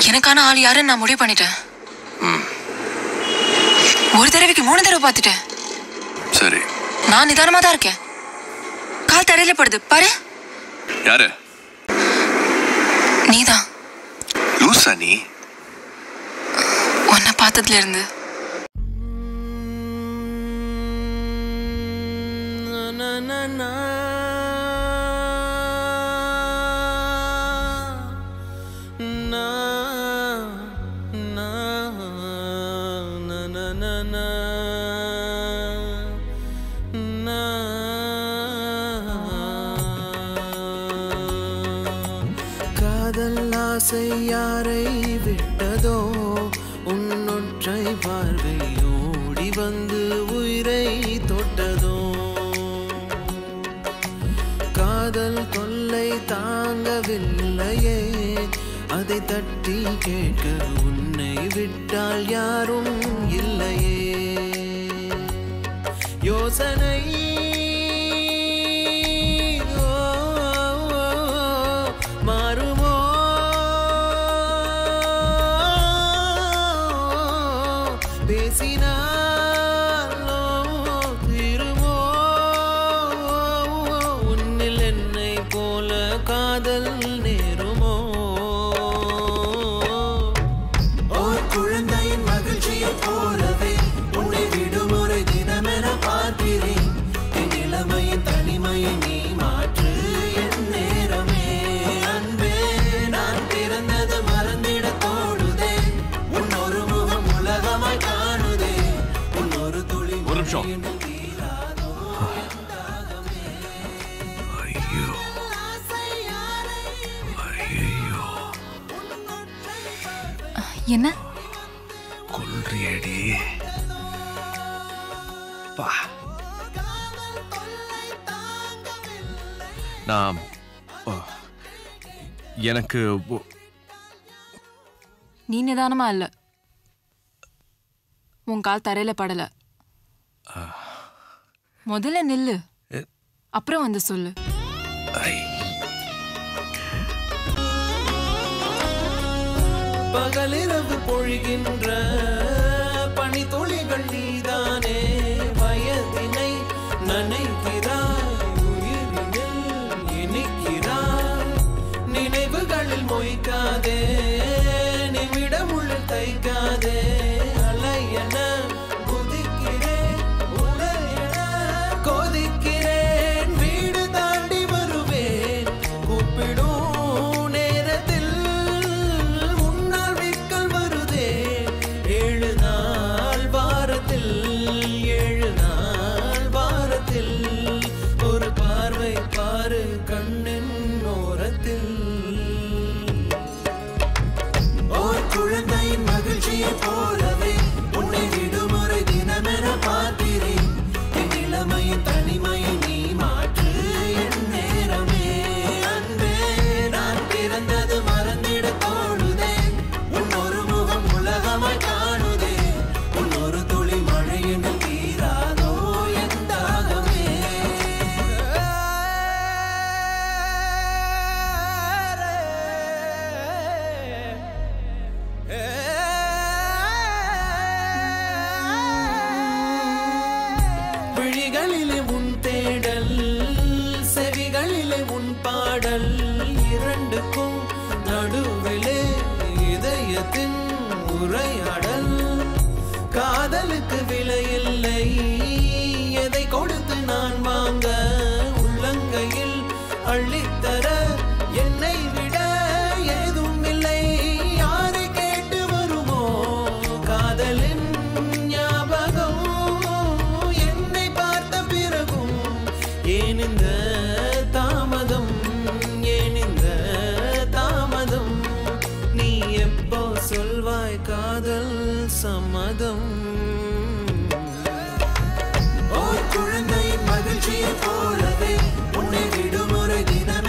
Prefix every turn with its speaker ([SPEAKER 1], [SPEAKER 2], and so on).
[SPEAKER 1] எனக்கான ஆள் யாருன்னு நான் முடிவு பண்ணிட்டேன். ஒரு தடவைக்கு 3 தடவை பார்த்துட்டேன்.
[SPEAKER 2] சரி,
[SPEAKER 1] நான் நிதானமா தான் இருக்கேன். கால் தரையில படுது பாரு.
[SPEAKER 2] யாரு?
[SPEAKER 1] நீதான்.
[SPEAKER 2] லூசா நீ?
[SPEAKER 1] உன்னை பார்த்ததுல இருந்து
[SPEAKER 3] யாரை விட்டதோ உன்னொற்றை பார்வை ஓடி வந்து உயிரை தொட்டதோ காதல் தொல்லை தாங்கவில்லையே அதை தட்டி கேட்க உன்னை விட்டால் யாரும் இல்லையே யோசனை மாறுமோ பேசினாலோ திருமோ உன்னில் என்னை போல காதல் நேருமோ ஓர் குழந்தையின் மகிழ்ச்சியை போலவே உன்னை விடுமுறை தினமென பார்க்கிறேன் என் இளமையின் தனிமையை நீ மாற்று என் நேரமே அன்பே நான் பிறந்தது மறந்திட தோடுதே உன்னொரு முகம் உலகமாய் காணுதே உன்னொரு துளி
[SPEAKER 2] ஒரு நிமிஷம். ஐயோ ஐயோ
[SPEAKER 1] என்ன
[SPEAKER 2] கொல்றியடி பா. நான் எனக்கு
[SPEAKER 1] நீ நிதானமா இல்ல. உன் கால் தரையில படல. முதல்ல நில்லு, அப்புறம் வந்து சொல்லு.
[SPEAKER 3] பகலிரவு பொழிகின்ற பனி துளிகள் நீதானே வயதினை நனைக்கிறாய் உயிரினில் இனிக்கிறாய் நினைவுகளில் மொய்க்காதே நிமிடமுள்ள தைக்காதே அலையன குதிக்கிறேன் உடையன கொதிக்கிறேன் வீடு தாண்டி வருவேன் கூப்பிடும் நேரத்தில் முன்னால் விக்கல் வருதே 7 நாள் வாரத்தில் 7 நாள் வாரத்தில் ஒரு பார்வை பாரு கண்ணின் ஓரத்தில் ஓர் குழந்தையின் மகிழ்ச்சியை போலவே உன்னை விடுமுறை தினமென பார்க்கிறேன் என் இளமையின் தனிமையை நீ மாற்று என் நேரமே அன்பே நான் பிறந்தது மறந்திட தோணுதே உன்னொரு முகம் உலகமாய் காணுதே உன்னொரு துளி மழையின் தீராதோ என் தாகமே விழிகளிலே உன் தேடல் செவிகளிலே உன் பாடல் இரண்டுக்கும் நடுவிலே இதயத்தின் உரையாடல் காதலுக்கு விலையில்லை எதை கொடுத்து நான் வாங்க உள்ளங்கையில் அள்ளித்தர என்னை விட ஏதும் இல்லை யாரை கேட்டு வருமோ காதலின் ஞாபகம் என்னை பார்த்த பிறகும் ஏன் இந்த தாமதம் ஏன் இந்த தாமதம் நீ எப்போ சொல்வாய் காதல் சம்மதம் ஓர் குழந்தையின் மகிழ்ச்சியை போலவே உன்னை விடுமுறை தினம்